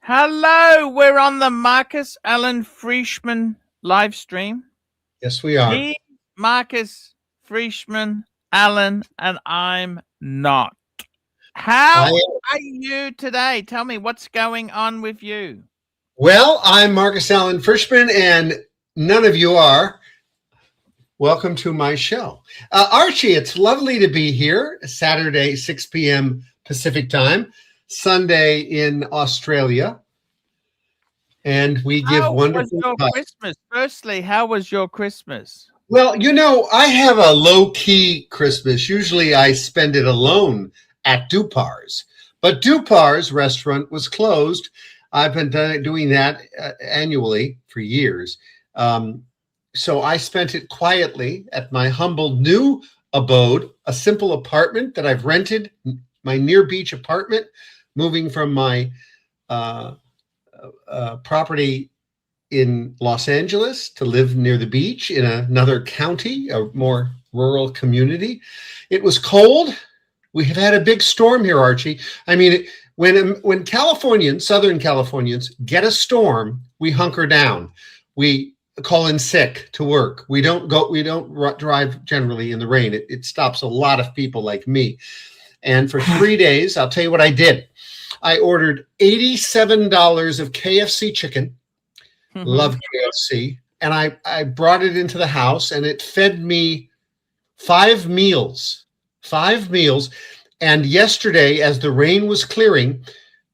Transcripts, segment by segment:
Hello, we're on the Marcus Allen Frishman live stream. Yes, we are. Me, Marcus Frishman Allen, and I'm not. How are you today? Tell me what's going on with you. Well, I'm Marcus Allen Frishman, and none of you are. Welcome to my show. Archie, it's lovely to be here. Saturday, 6 p.m. Pacific time, Sunday in Australia. And we give wonderful Christmas. Firstly, how was your Christmas? Well, you know, I have a low-key Christmas. Usually I spend it alone at Dupar's. But Dupar's restaurant was closed. I've been doing that annually for years. So I spent it quietly at my humble new abode, a simple apartment that I've rented, my near beach apartment, moving from my property in Los Angeles to live near the beach in another county, a more rural community. It was cold. We have had a big storm here, Archie. I mean, when Californians, Southern Californians, get a storm, we hunker down. We call in sick to work. We don't drive generally in the rain. It stops a lot of people like me. And for 3 days, I'll tell you what I did. I ordered $87 of KFC chicken. Love KFC. And I brought it into the house, and it fed me 5 meals. 5 meals. And yesterday, as the rain was clearing,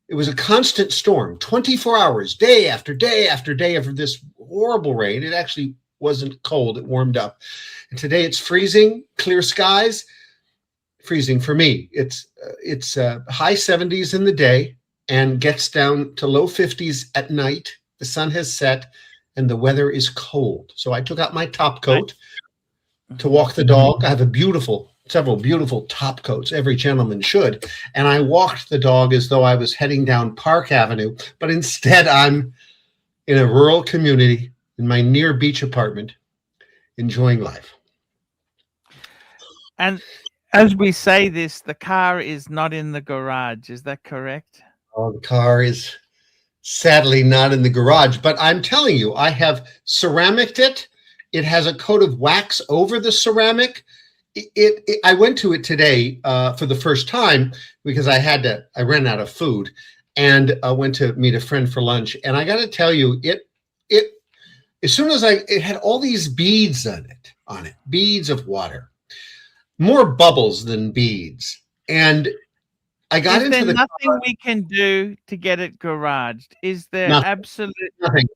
it was a constant storm, 24 hours, day after day after day of this horrible rain. It actually wasn't cold. It warmed up. And today it's freezing, clear skies. Freezing for me. It's high 70s in the day and gets down to low 50s at night. The sun has set and the weather is cold. So I took out my top coat to walk the dog. I have several beautiful top coats. Every gentleman should. And I walked the dog as though I was heading down Park Avenue, but instead I'm in a rural community in my near beach apartment, enjoying life. And as we say this, the car is not in the garage. Is that correct? Oh, the car is sadly not in the garage, but I'm telling you, I have ceramiced it. It has a coat of wax over the ceramic. I went to it today for the first time because I ran out of food, and I went to meet a friend for lunch. And I got to tell you, as soon as it had all these beads on it, beads of water. More bubbles than beads. And I got into the nothing we can do to get it garaged? Is there absolutely nothing?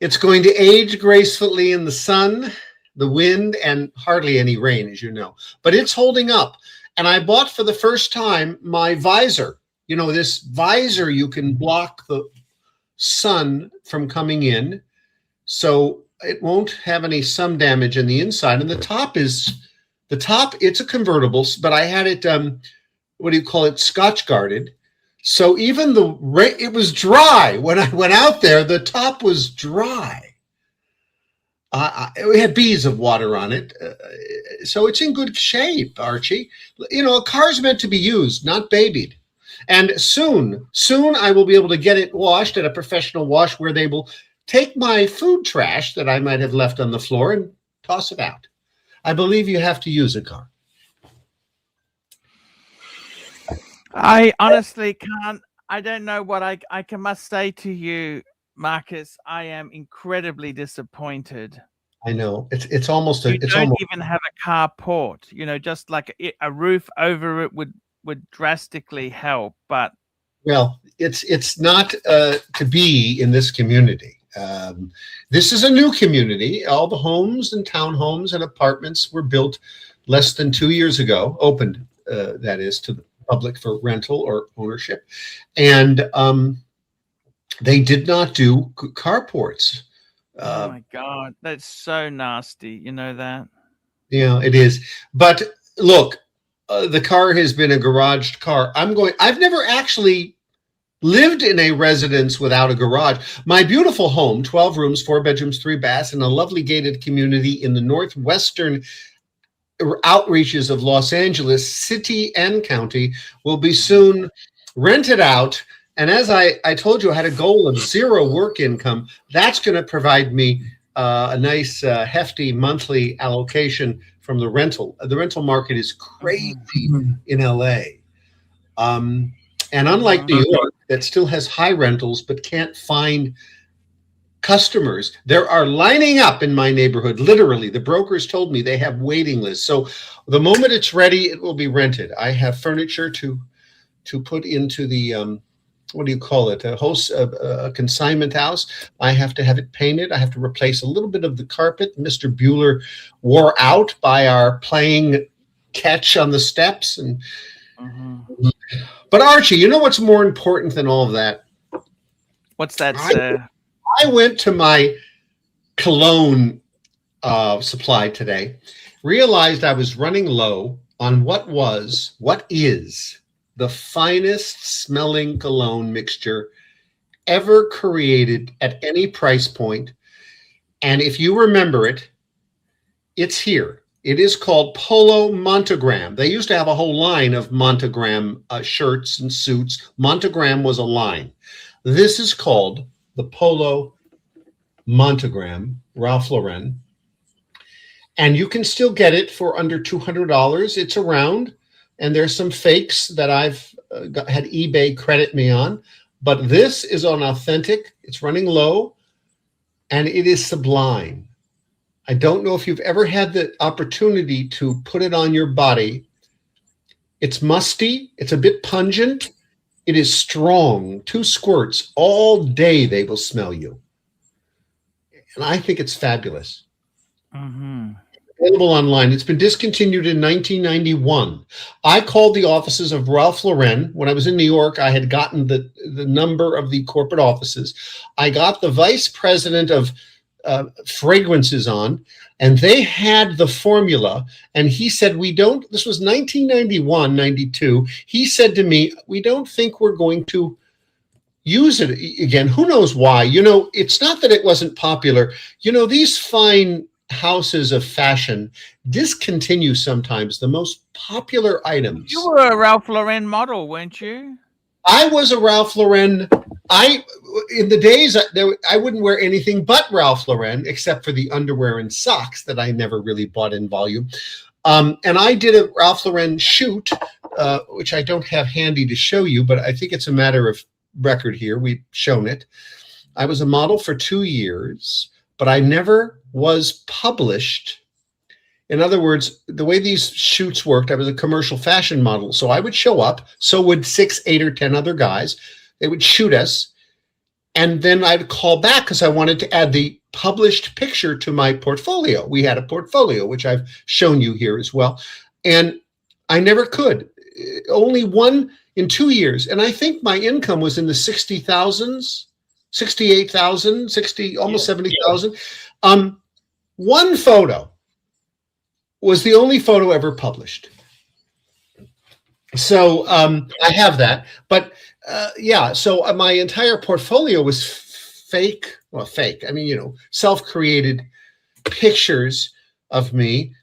It's going to age gracefully in the sun, the wind, and hardly any rain, as you know. But it's holding up. And I bought for the first time my visor. You know, this visor, you can block the sun from coming in, so it won't have any sun damage in the inside. And the top, it's a convertible, but I had it, Scotch guarded. So even it was dry. When I went out there, the top was dry. It had beads of water on it. So it's in good shape, Archie. You know, a car's meant to be used, not babied. And soon I will be able to get it washed at a professional wash where they will take my food trash that I might have left on the floor and toss it out. I believe you have to use a car. I honestly can't. I don't know what I must say to you, Marcus. I am incredibly disappointed. I know. It's almost you don't even have a carport. You know, just like a roof over it would drastically help. But well, it's not to be in this community. This is a new community. All the homes and townhomes and apartments were built less than 2 years ago, opened, that is, to the public for rental or ownership. And they did not do carports. Oh my God, that's so nasty. You know that? Yeah, it is. But look, the car has been a garaged car. I've never actually lived in a residence without a garage. My beautiful home, 12 rooms, 4 bedrooms, 3 baths, in a lovely gated community in the northwestern outreaches of Los Angeles city and county, will be soon rented out And as I told you, I had a goal of 0 work income. That's going to provide me a nice hefty monthly allocation from the rental. The rental market is crazy in LA. And unlike New York, that still has high rentals but can't find customers, there are lining up in my neighborhood. Literally, the brokers told me they have waiting lists. So the moment it's ready, it will be rented. I have furniture to put into the what do you call it? A consignment house. I have to have it painted. I have to replace a little bit of the carpet. Mr. Bueller wore out by our playing catch on the steps. And but Archie, you know what's more important than all of that? What's that, sir? I went to my cologne supply today, realized I was running low on what is the finest smelling cologne mixture ever created at any price point. And if you remember it, it's here. It is called Polo Montogram. They used to have a whole line of Montogram shirts and suits. Montogram was a line. This is called the Polo Montogram, Ralph Lauren. And you can still get it for under $200. It's around. And there's some fakes that I've had eBay credit me on. But this is on authentic. It's running low. And it is sublime. I don't know if you've ever had the opportunity to put it on your body. It's musty. It's a bit pungent. It is strong. 2 squirts all day, they will smell you. And I think it's fabulous. Available online. It's been discontinued in 1991. I called the offices of Ralph Lauren. When I was in New York, I had gotten the number of the corporate offices. I got the vice president of fragrances on, and they had the formula. And he said, this was 1991, 92. He said to me, we don't think we're going to use it again. Who knows why? It's not that it wasn't popular. These fine houses of fashion discontinue sometimes the most popular items. You were a Ralph Lauren model, weren't you? I was a Ralph Lauren. In the days I wouldn't wear anything but Ralph Lauren, except for the underwear and socks that I never really bought in volume. And I did a Ralph Lauren shoot, which I don't have handy to show you, but I think it's a matter of record here. We've shown it. I was a model for 2 years, but I never was published. In other words, the way these shoots worked, I was a commercial fashion model. So I would show up, so would 6, 8, or 10 other guys. They would shoot us. And then I'd call back because I wanted to add the published picture to my portfolio. We had a portfolio, which I've shown you here as well. And I never could. Only one in 2 years. And I think my income was in the 60,000s, 68,000, 60, almost 70,000. One photo was the only photo ever published. So I have that. But so my entire portfolio was fake. Well, fake. I mean, self-created pictures of me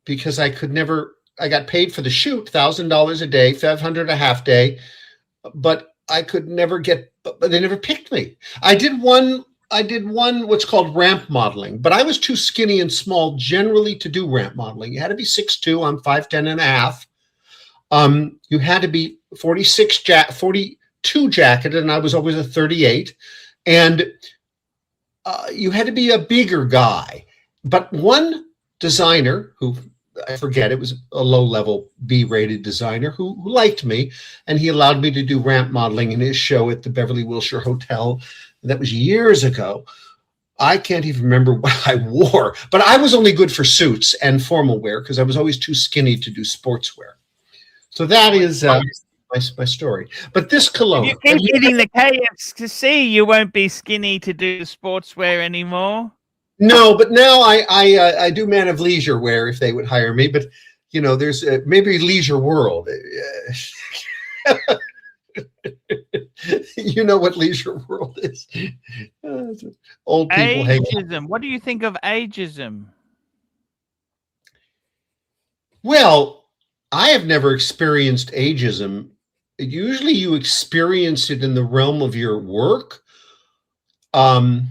because I got paid for the shoot, $1,000 a day, $500 a half day, but I could never they never picked me. I did one what's called ramp modeling, but I was too skinny and small generally to do ramp modeling. You had to be 6'2", I'm 5'10" and a half. You had to be 42 jacketed, and I was always a 38. And you had to be a bigger guy. But one designer who, I forget, it was a low-level B-rated designer who liked me, and he allowed me to do ramp modeling in his show at the Beverly Wilshire Hotel. That was years ago. I can't even remember what I wore, but I was only good for suits and formal wear because I was always too skinny to do sportswear. So that is my story. But this cologne. If you keep eating the KFC, you won't be skinny to do sportswear anymore. No, but now I do Man of Leisure wear if they would hire me. But there's maybe Leisure World. You know what Leisure World is? Old people ageism. What do you think of ageism? Well, I have never experienced ageism usually you experience it in the realm of your work. But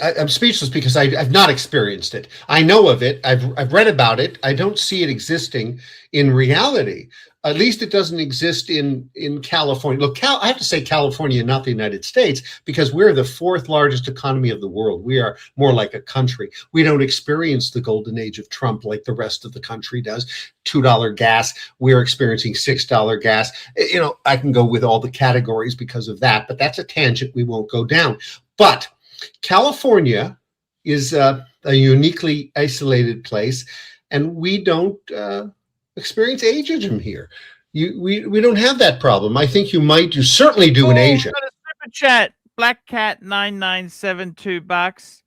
I'm speechless because I've not experienced it. I know of it. I've read about it. I don't see it existing in reality. At least it doesn't exist in California. Look, I have to say California, not the United States, because we're the fourth largest economy of the world. We are more like a country. We don't experience the golden age of Trump like the rest of the country does. $2 gas. We're experiencing $6 gas. You know, I can go with all the categories because of that, but that's a tangent we won't go down. But California is a uniquely isolated place, and we don't experience ageism here. We don't have that problem. I think you might. You certainly do in Asia. Got a super chat. Black Cat 9972 bucks.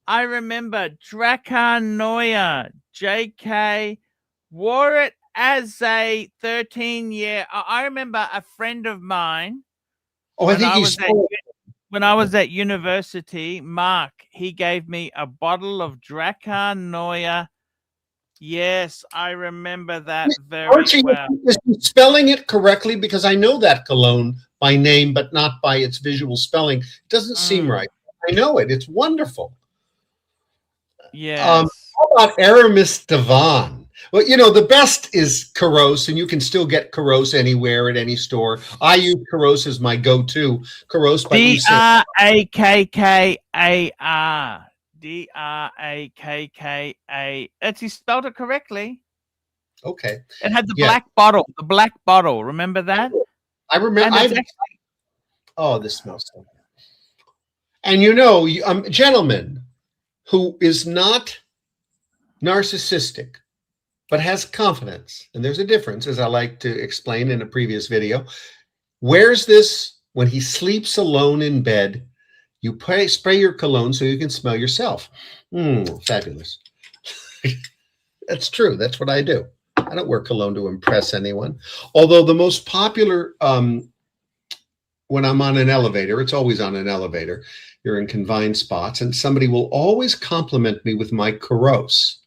I remember Dracanoia. JK wore it as a 13-year. I remember a friend of mine. Oh, I think when I was at university, Mark, he gave me a bottle of Dracanoia. Yes, I remember that very Archie, well. is he spelling it correctly? Because I know that cologne by name, but not by its visual spelling. It doesn't seem right. I know it. It's wonderful. Yes. How about Aramis Devon? Well, you know, the best is Caros, and you can still get Caros anywhere at any store. I use Caros as my go-to. Caros by Drakkar. Drakkar. That's he spelled it correctly. Okay. It had the black bottle. The black bottle. Remember that? I remember. Oh, this smells so good. And you know, a gentleman who is not narcissistic, but has confidence, and there's a difference, as I like to explain in a previous video, wears this when he sleeps alone in bed. You spray your cologne so you can smell yourself. Fabulous. That's true. That's what I do. I don't wear cologne to impress anyone. Although the most popular, when I'm on an elevator, it's always on an elevator. You're in confined spots, and somebody will always compliment me with my Caros.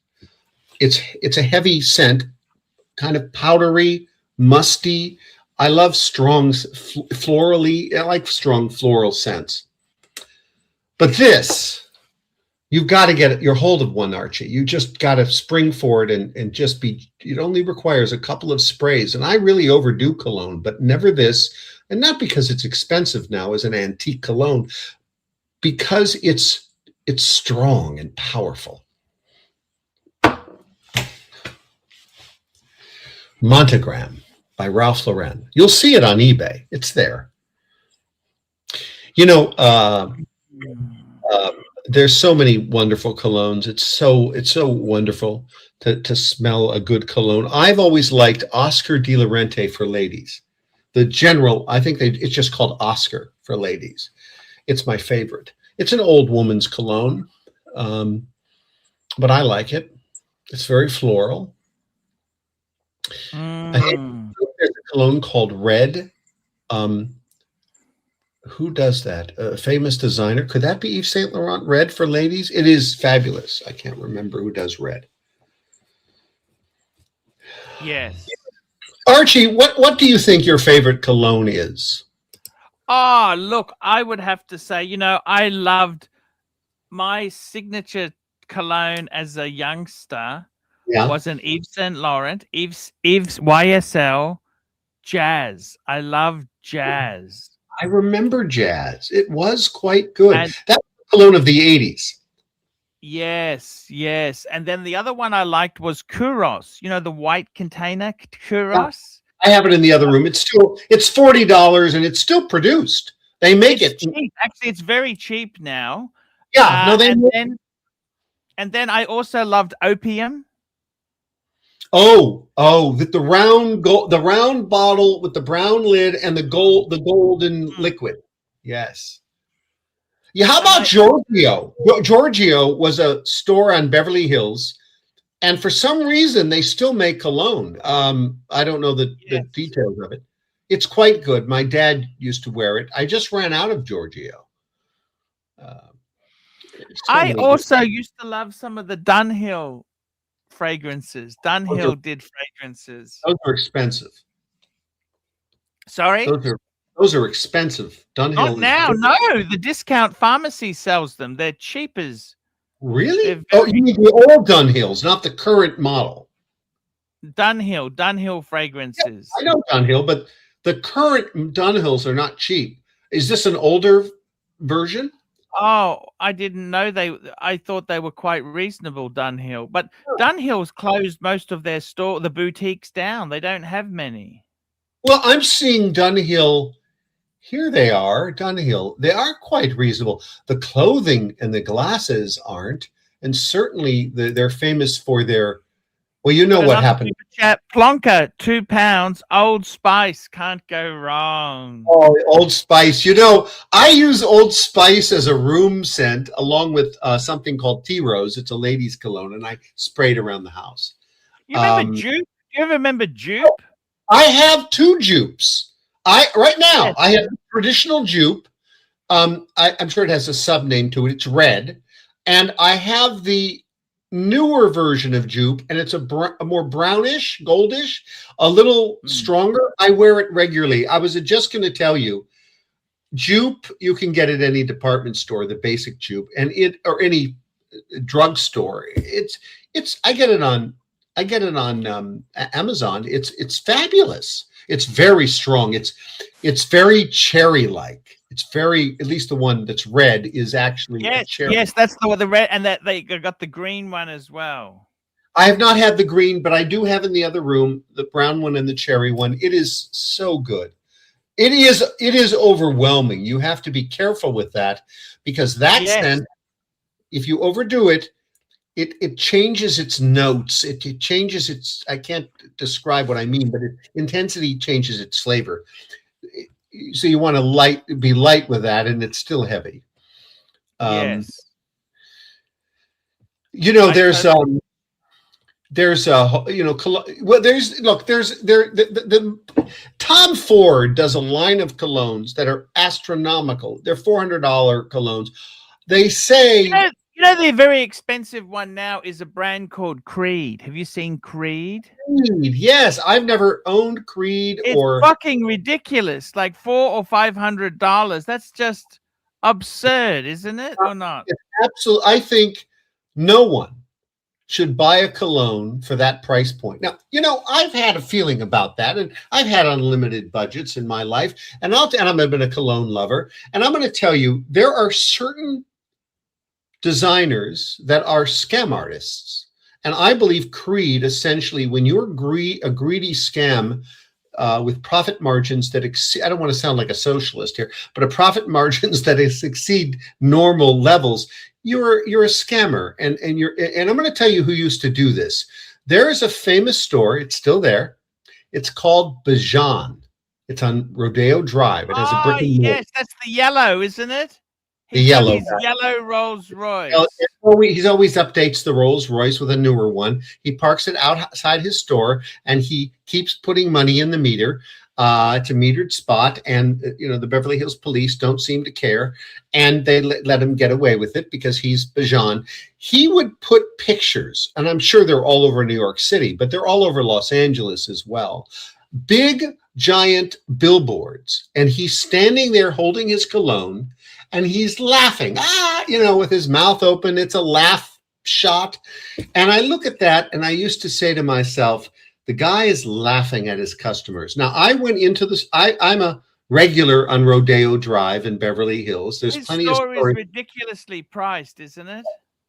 It's a heavy scent, kind of powdery, musty. I love strong florally. I like strong floral scents. But this, you've got to get your hold of one, Archie. You just got to spring for it and just be, it only requires a couple of sprays. And I really overdo cologne, but never this. And not because it's expensive now as an antique cologne, because it's strong and powerful. Montagram by Ralph Lauren. You'll see it on eBay. It's there. You know, there's so many wonderful colognes. It's so wonderful to smell a good cologne. I've always liked Oscar de la Renta for ladies. The general, I think it's just called Oscar for ladies. It's my favorite. It's an old woman's cologne, but I like it. It's very floral. I think there's a cologne called Red. Who does that? A famous designer. Could that be Yves Saint Laurent? Red for ladies? It is fabulous. I can't remember who does Red. Yes. Archie, what do you think your favorite cologne is? Oh, look, I would have to say, you know, I loved my signature cologne as a youngster. Was an Yves Saint Laurent, Yves YSL Jazz. I love Jazz. I remember Jazz. It was quite good. That's the cologne of the 80s. Yes. And then the other one I liked was Kuros. You know, the white container Kuros. I have it in the other room. It's $40 and it's still produced. They make it cheap. Actually, it's very cheap now. Yeah. And then I also loved Opium. The round bottle with the brown lid and the golden liquid. Yes. Yeah. How about Giorgio? Giorgio was a store on Beverly Hills, and for some reason they still make cologne. I don't know the details of it. It's quite good. My dad used to wear it. I just ran out of Giorgio. I also used to love some of the Dunhill fragrances. Dunhill did fragrances. Those are expensive. Sorry? Those are expensive. Dunhill. Not now. No, the discount pharmacy sells them. They're cheap as. Really? Oh, you mean the old Dunhills, not the current model. Dunhill fragrances. Yeah, I know Dunhill, but the current Dunhills are not cheap. Is this an older version? Oh, I didn't know I thought they were quite reasonable, Dunhill. But Dunhill's closed most of their the boutiques down. They don't have many. Well, I'm seeing Dunhill. Here they are, Dunhill. They are quite reasonable. The clothing and the glasses aren't. And certainly they're famous for their, well, you know what happened. Chat, Plonker, £2, Old Spice, can't go wrong. Oh, Old Spice. You know, I use Old Spice as a room scent along with something called Tea Rose. It's a lady's cologne, and I spray it around the house. You remember Jupe? Do you ever remember Jupe? I have 2 Jupes. Right now, I have traditional Jupe. I'm sure it has a sub name to it. It's red. And I have the newer version of Jupe, and it's a more brownish, goldish, a little stronger. I wear it regularly. I was just going to tell you, Jupe, you can get at any department store, the basic Jupe, and or any drugstore. I get it on Amazon. It's fabulous. It's very strong. It's very cherry-like. It's very, at least the one that's red is actually cherry. Yes, that's the red, and that they got the green one as well. I have not had the green, but I do have in the other room the brown one and the cherry one. It is so good. It is overwhelming. You have to be careful with that, because that scent, if you overdo it, it changes its notes. It changes its, I can't describe what I mean, but intensity changes its flavor. So you want to be light with that, and it's still heavy. Yes. You know, there's the Tom Ford does a line of colognes that are astronomical. They're $400 colognes. They say, you know, the very expensive one now is a brand called Creed. Have you seen Creed? Creed, yes. I've never owned Creed. It's fucking ridiculous. Like $400 or $500. That's just absurd, isn't it? Or not? It's absolutely. I think no one should buy a cologne for that price point. Now, you know, I've had a feeling about that, and I've had unlimited budgets in my life, and I've been a cologne lover, and I'm going to tell you, there are certain designers that are scam artists. And I believe Creed, essentially, when you're a greedy scam with profit margins that exceed, I don't want to sound like a socialist here, but a profit margins that exceed normal levels, you're a scammer. And I'm going to tell you who used to do this. There is a famous store, it's still there. It's called Bajan. It's on Rodeo Drive. It has a brick and mortar. Yes, that's the yellow, isn't it? The yellow Rolls Royce. He always updates the Rolls Royce with a newer one. He parks it outside his store, and he keeps putting money in the meter. It's a metered spot, and the Beverly Hills police don't seem to care, and they let him get away with it because he's Bajan. He would put pictures, and I'm sure they're all over New York City, but they're all over Los Angeles as well. Big, giant billboards, and he's standing there holding his cologne, and he's laughing, with his mouth open. It's a laugh shot. And I look at that, and I used to say to myself, the guy is laughing at his customers. Now, I went into this. I'm a regular on Rodeo Drive in Beverly Hills. There's plenty of stories. Is ridiculously priced, isn't it?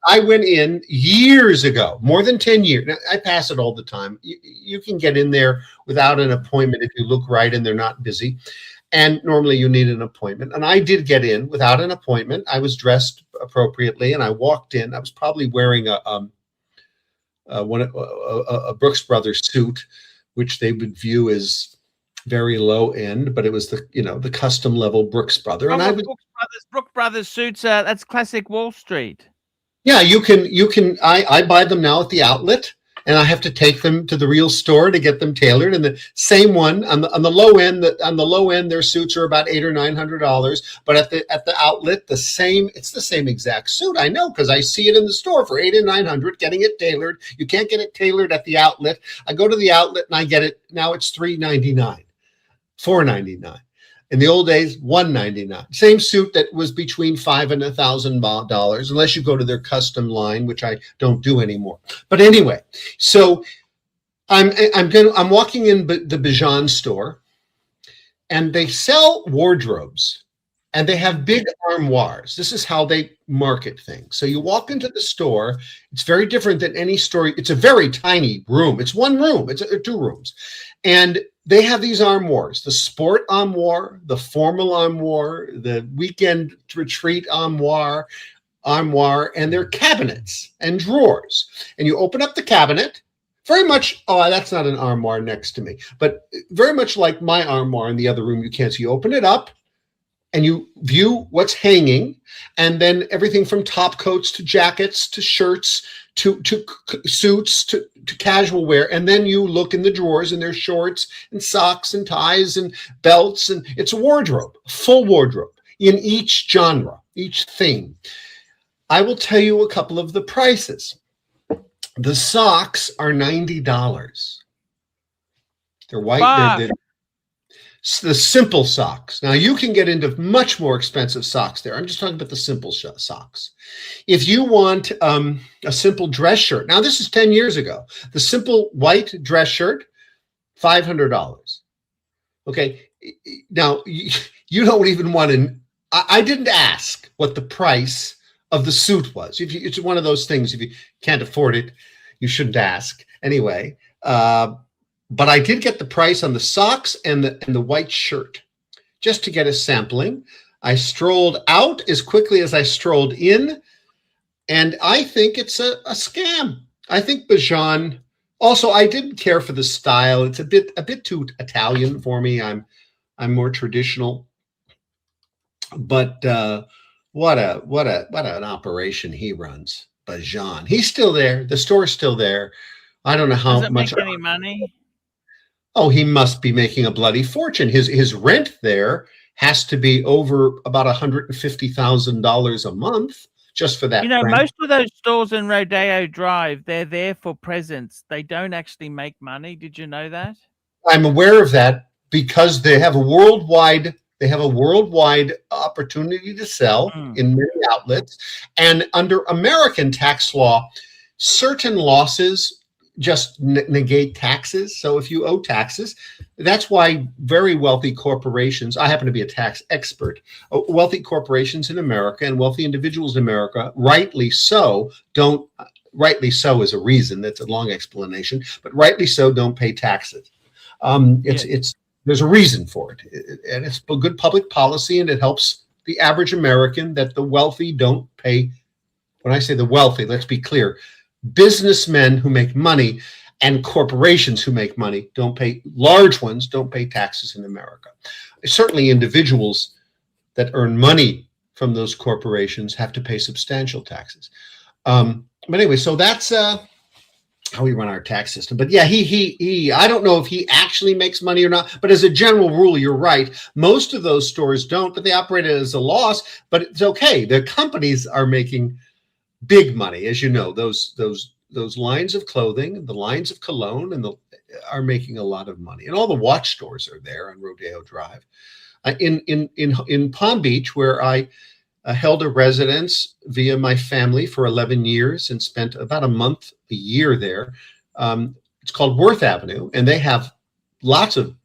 I went in years ago, more than 10 years. Now, I pass it all the time. You can get in there without an appointment if you look right and they're not busy. And normally you need an appointment. And I did get in without an appointment. I was dressed appropriately, and I walked in. I was probably wearing a Brooks Brothers suit, which they would view as very low end, but it was the custom level Brooks Brother. And Brooks Brothers suits. That's classic Wall Street. Yeah, you can. I buy them now at the outlet, and I have to take them to the real store to get them tailored. And the same one on the low end, their suits are about $800 or $900. But at the outlet, it's the same exact suit. I know, because I see it in the store for $800 and $900, getting it tailored. You can't get it tailored at the outlet. I go to the outlet and I get it. Now it's $399, $499. In the old days, $199. Same suit that was between $500 and $1,000, unless you go to their custom line, which I don't do anymore. But anyway, so I'm walking in the Bijan store, and they sell wardrobes, and they have big armoires. This is how they market things. So you walk into the store. It's very different than any store. It's a very tiny room. It's one room. It's two rooms, and they have these armoires: the sport armoire, the formal armoire, the weekend retreat armoire, and they're cabinets and drawers. And you open up the cabinet, very much, that's not an armoire next to me, but very much like my armoire in the other room you can't see. You open it up, and you view what's hanging, and then everything from top coats to jackets to shirts to suits to casual wear. And then you look in the drawers, and there's shorts and socks and ties and belts, and it's a wardrobe, a full wardrobe in each genre, each theme. I will tell you a couple of the prices. The socks are $90. They're white. They're the simple socks. Now, you can get into much more expensive socks there. I'm just talking about the simple socks. If you want a simple dress shirt, now this is 10 years ago, the simple white dress shirt, $500. Okay. Now, you don't even want to, I didn't ask what the price of the suit was. It's one of those things, if you can't afford it, you shouldn't ask. Anyway, but I did get the price on the socks and the white shirt, just to get a sampling. I strolled out as quickly as I strolled in, and I think it's a scam. I think Bijan. Also, I didn't care for the style. It's a bit too Italian for me. I'm more traditional. But what an operation he runs, Bijan. He's still there. The store's still there. I don't know how much. Does it make any money? Oh, he must be making a bloody fortune. His rent there has to be over about $150,000 a month just for that. You know, most of those stores in Rodeo Drive, they're there for presents. They don't actually make money. Did you know that? I'm aware of that, because they have a worldwide opportunity to sell in many outlets. And under American tax law, certain losses just negate taxes. So if you owe taxes, that's why very wealthy corporations, I happen to be a tax expert, wealthy corporations in America and wealthy individuals in America, rightly so is a reason, that's a long explanation, but rightly so don't pay taxes. There's a reason for it. And it's a good public policy, and it helps the average American that the wealthy don't pay. When I say the wealthy, let's be clear. Businessmen who make money and corporations who make money large ones don't pay taxes in America. Certainly individuals that earn money from those corporations have to pay substantial taxes. But anyway, so that's how we run our tax system. But yeah, he I don't know if he actually makes money or not, but as a general rule, you're right. Most of those stores don't, but they operate it as a loss, but it's okay. The companies are making big money, as you know. Those lines of clothing, the lines of cologne, are making a lot of money. And all the watch stores are there on Rodeo Drive. In Palm Beach, where I held a residence via my family for 11 years and spent about a year there. It's called Worth Avenue, and they have lots of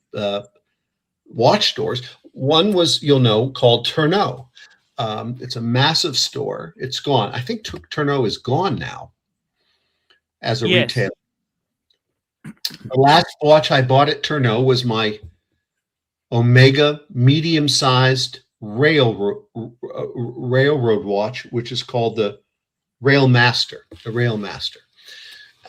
watch stores. One was, you'll know, called Tourneau. It's a massive store. It's gone. I think Tourneau is gone now as a retailer. The last watch I bought at Tourneau was my Omega medium-sized railroad watch, which is called the Railmaster.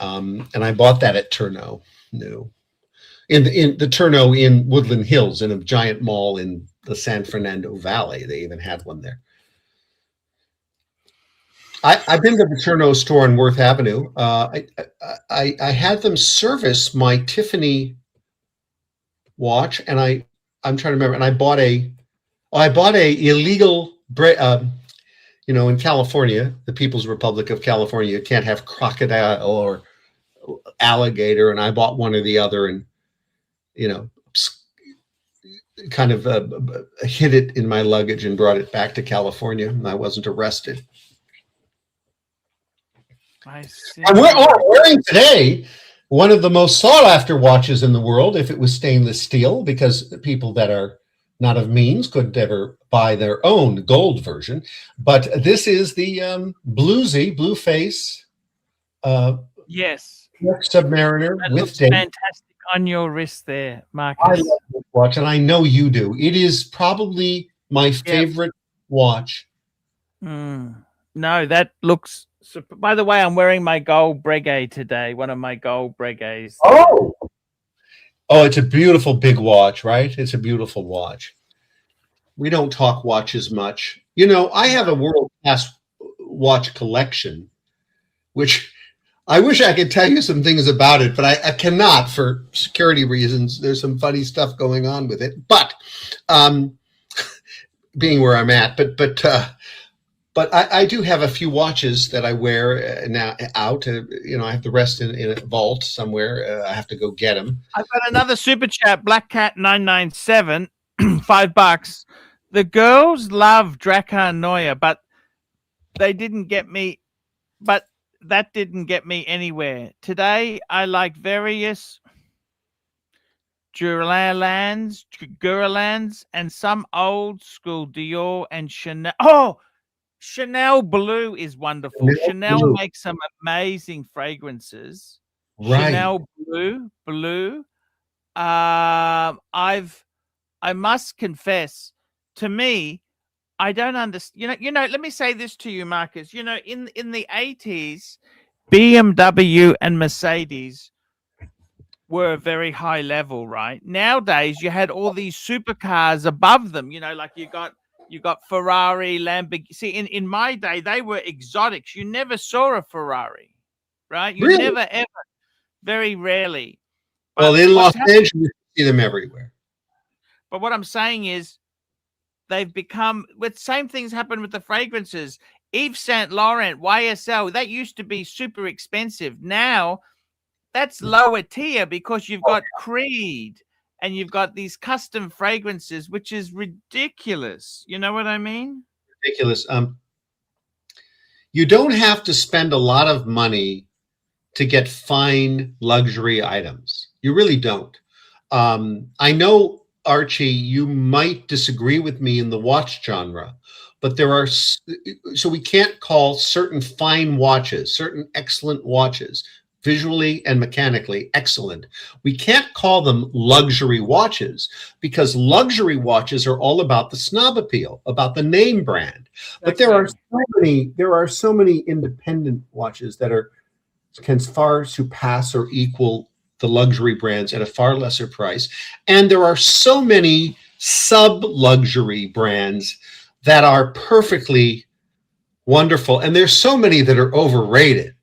And I bought that at Tourneau. In the Tourneau in Woodland Hills, in a giant mall in the San Fernando Valley. They even had one there. I've been to the Cherno store on Worth Avenue. I had them service my Tiffany watch, and I'm trying to remember. And I bought a illegal. In California, the People's Republic of California, you can't have crocodile or alligator, and I bought one or the other, and kind of hid it in my luggage and brought it back to California, and I wasn't arrested. I see. I'm wearing today one of the most sought after watches in the world, if it was stainless steel, because people that are not of means couldn't ever buy their own gold version. But this is the blue face. Yes. Submariner that with looks date. fantastic on your wrist there, Marcus. I love this watch, and I know you do. It is probably my favorite watch. No, that looks. By the way, I'm wearing my gold Breguet today. One of my gold Breguets. Oh, it's a beautiful big watch, right? It's a beautiful watch. We don't talk watches much. I have a world-class watch collection, which I wish I could tell you some things about it, but I cannot for security reasons. There's some funny stuff going on with it. But being where I'm at, but I do have a few watches that I wear now out. I have the rest in a vault somewhere. I have to go get them. I've got another super chat, Black Cat 997, $5. The girls love Drakkar Neue, but they didn't get me. But that didn't get me anywhere. Today, I like various Guralands, and some old school Dior and Chanel. Oh, Chanel Blue is wonderful. Chanel makes some amazing fragrances. Right. Chanel Blue. I must confess, to me, I don't understand. Let me say this to you, Marcus. In the 80s, BMW and Mercedes were a very high level, right? Nowadays, you had all these supercars above them. Like you got Ferrari, Lamborghini. See, in my day, they were exotics. You never saw a Ferrari, right? You really? Never, ever. Very rarely. Well, in Los Angeles, you see them everywhere. But what I'm saying is, they've become, with same things happen with the fragrances. Yves Saint Laurent, YSL, that used to be super expensive. Now, that's lower tier because you've got Creed and you've got these custom fragrances, which is ridiculous. You know what I mean? Ridiculous. You don't have to spend a lot of money to get fine luxury items. You really don't. I know, Archie, you might disagree with me in the watch genre, but so we can't call certain fine watches, certain excellent watches, visually and mechanically excellent. We can't call them luxury watches because luxury watches are all about the snob appeal, about the name brand. But there are so many independent watches that can far surpass or equal the luxury brands at a far lesser price. And there are so many sub-luxury brands that are perfectly wonderful. And there's so many that are overrated.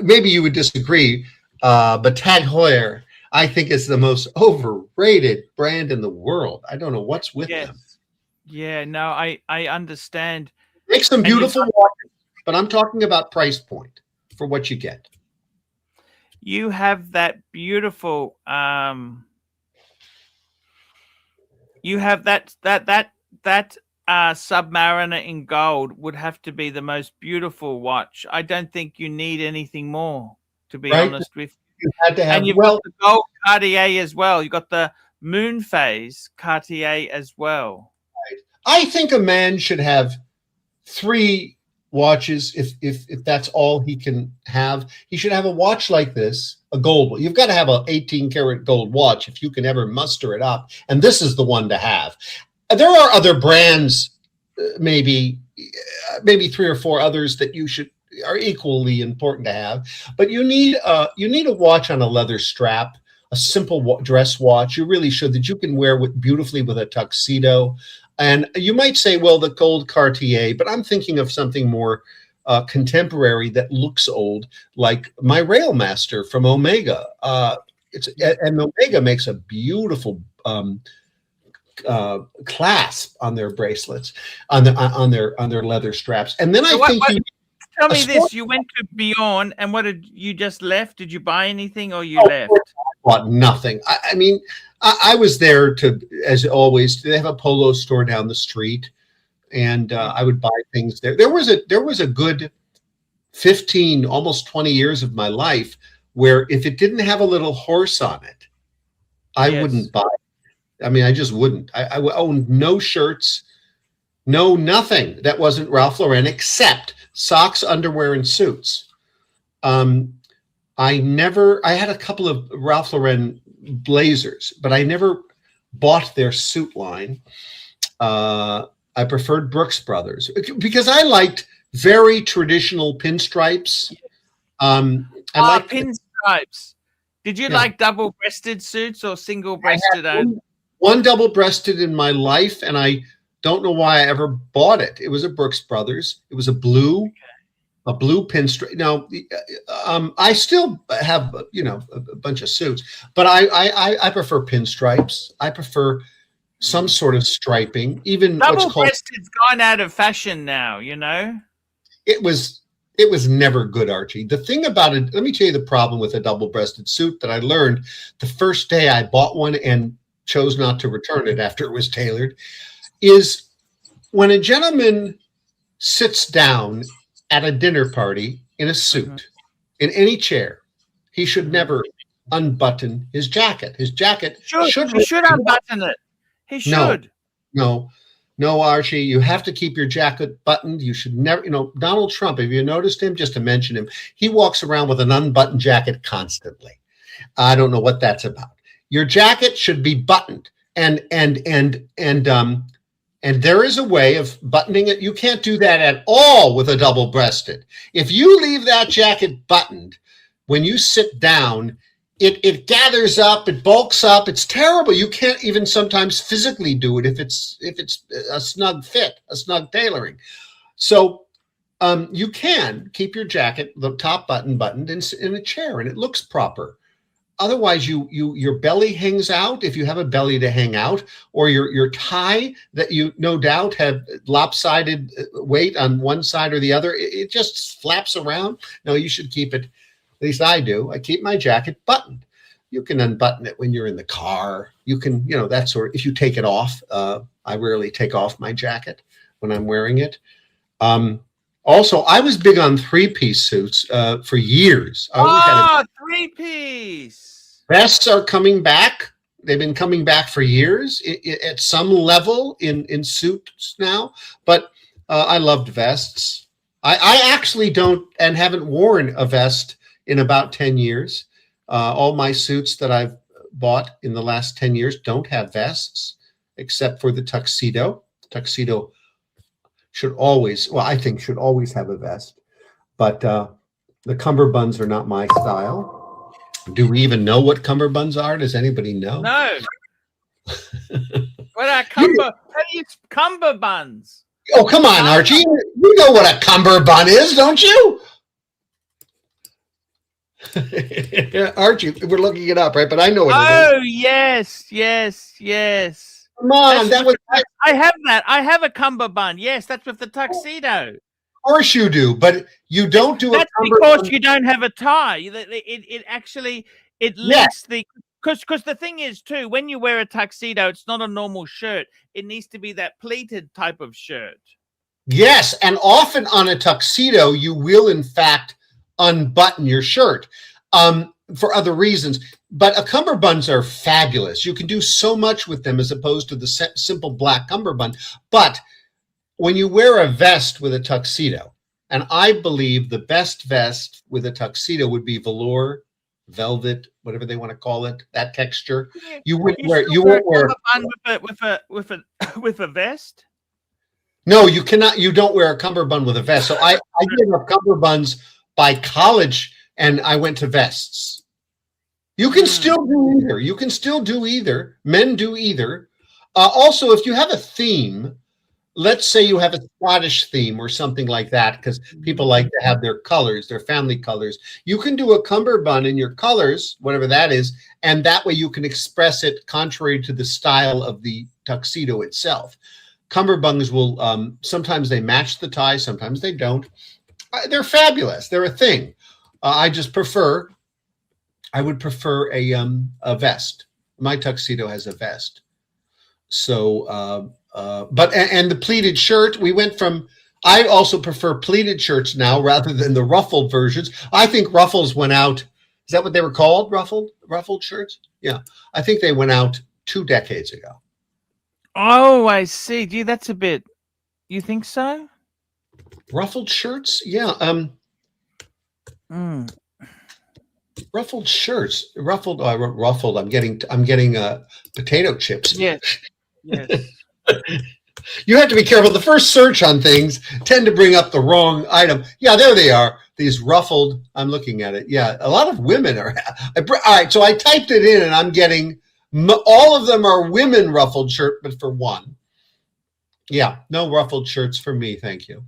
Maybe you would disagree, but Tag Heuer, I think, is the most overrated brand in the world. I don't know what's with them. Yeah, no, I understand. Make some beautiful watches, but I'm talking about price point for what you get. You have that beautiful you have that Submariner in gold would have to be the most beautiful watch. I don't think you need anything more, to be honest with you. Had to have, and you've got the gold Cartier as well. You've got the moon phase Cartier as well. Right. I think a man should have 3 watches if that's all he can have. He should have a watch like this, a gold one. You've got to have an 18-karat gold watch if you can ever muster it up, and this is the one to have. There are other brands, maybe 3 or 4 others that are equally important to have, but you need a watch on a leather strap. a simple dress watch. You really should, that you can wear beautifully with a tuxedo. And you might say, well, the gold Cartier, but I'm thinking of something more contemporary that looks old, like my Railmaster from Omega. And Omega makes a beautiful clasp on their bracelets, on their leather straps. And then tell me this: you went to Beyond, and what did you just left? Did you buy anything, or you left? I bought nothing. I mean, I was there to, as always, they have a polo store down the street, and I would buy things there. There was a good 15, almost 20 years of my life where if it didn't have a little horse on it, I wouldn't buy it. I mean, I just wouldn't. I owned no shirts, nothing that wasn't Ralph Lauren except socks, underwear, and suits. I had a couple of Ralph Lauren blazers, but I never bought their suit line. I preferred Brooks Brothers because I liked very traditional pinstripes. Pinstripes. Did you like double-breasted suits or single-breasted? One double-breasted in my life, and I don't know why I ever bought it. It was a Brooks Brothers. It was a blue pinstripe. Now, I still have a bunch of suits, but I prefer pinstripes. I prefer some sort of striping. Even double-breasted's gone out of fashion now. It was never good, Archie. The thing about it, let me tell you the problem with a double-breasted suit that I learned the first day I bought one and chose not to return it after it was tailored, is when a gentleman sits down at a dinner party in a suit, in any chair, he should never unbutton his jacket. His jacket should unbutton it. He should. No, Archie, you have to keep your jacket buttoned. You should never, Donald Trump, have you noticed him? Just to mention him, he walks around with an unbuttoned jacket constantly. I don't know what that's about. Your jacket should be buttoned, and there is a way of buttoning it. You can't do that at all with a double-breasted. If you leave that jacket buttoned, when you sit down, it gathers up, it bulks up. It's terrible. You can't even sometimes physically do it if it's a snug fit, a snug tailoring. So you can keep your jacket, the top button buttoned in a chair, and it looks proper. Otherwise, your belly hangs out if you have a belly to hang out, or your tie that you no doubt have lopsided weight on one side or the other. It just flaps around. No, you should keep it. At least I do. I keep my jacket buttoned. You can unbutton it when you're in the car. You can, that sort. If you take it off, I rarely take off my jacket when I'm wearing it. Also, I was big on three-piece suits for years. Three-piece. Vests are coming back. They've been coming back for years at some level in suits now. But I loved vests. I actually don't and haven't worn a vest in about 10 years. All my suits that I've bought in the last 10 years don't have vests, except for the tuxedo. Tuxedo should always have a vest. But the cummerbunds are not my style. Do we even know what cummerbunds are? Does anybody know? No. What are cummerbunds? Oh, come on, Archie. You know what a cummerbund is, don't you? Archie, we're looking it up, right? But I know what it is. Oh, yes. Come on, I have that. I have a cummerbund. Yes, that's with the tuxedo. Of course you do, but you don't do that's a cummerbund. Because you don't have a tie. It actually links the because the thing is too, when you wear a tuxedo, it's not a normal shirt. It needs to be that pleated type of shirt. Yes, and often on a tuxedo, you will in fact unbutton your shirt for other reasons. But cummerbunds are fabulous. You can do so much with them as opposed to the simple black cummerbund. But when you wear a vest with a tuxedo, and I believe the best vest with a tuxedo would be velour, velvet, whatever they want to call it, that texture. You won't wear a cummerbund with a vest. No, you cannot. You don't wear a cummerbund with a vest. So I gave up cummerbunds by college, and I went to vests. You can still do either. You can still do either. Men do either. Also, if you have a theme, let's say you have a Scottish theme or something like that, because people like to have their colors, their family colors. You can do a cummerbund in your colors, whatever that is, and that way you can express it contrary to the style of the tuxedo itself. Cummerbunds will, sometimes they match the tie, sometimes they don't. They're fabulous. They're a thing. I would prefer a vest. My tuxedo has a vest. So, and the pleated shirt, we went from, I also prefer pleated shirts now rather than the ruffled versions. I think ruffles went out. Is that what they were called? Ruffled shirts? Yeah. I think they went out 2 decades ago. Oh, I see. Gee, that's a bit, you think so? Ruffled shirts? Yeah. Ruffled shirts. Ruffled. Oh, I wrote ruffled. I'm getting potato chips. Yes. Yes. You have to be careful. The first search on things tend to bring up the wrong item. Yeah, there they are. These ruffled. I'm looking at it. Yeah, a lot of women are. All right, so I typed it in, and I'm getting all of them are women ruffled shirt, but for one. Yeah, no ruffled shirts for me, thank you.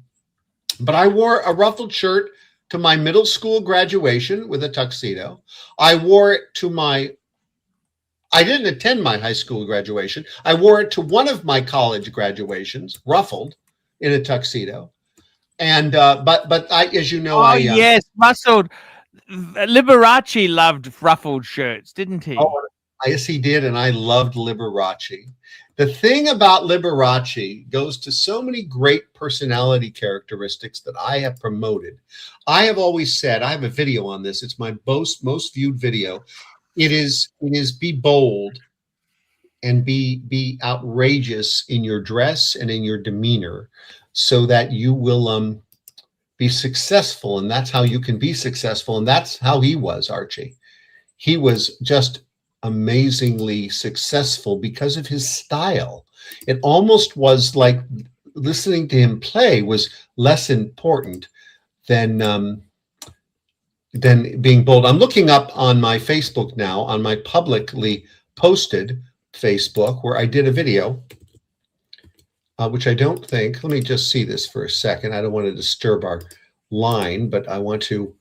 But I wore a ruffled shirt to my middle school graduation with a tuxedo. I wore it to I didn't attend my high school graduation. I wore it to one of my college graduations, ruffled, in a tuxedo. And but I, as you know, yes, ruffled. Liberace loved ruffled shirts, didn't he? Oh, yes, he did, and I loved Liberace. The thing about Liberace goes to so many great personality characteristics that I have promoted. I have always said, I have a video on this. It's my most viewed video. It is be bold and be outrageous in your dress and in your demeanor so that you will be successful. And that's how you can be successful. And that's how he was, Archie. He was just amazingly successful because of his style. It almost was like listening to him play was less important than being bold. I'm looking up on my Facebook now, on my publicly posted Facebook, where I did a video, which I don't think, let me just see this for a second. I don't want to disturb our line, but I want to.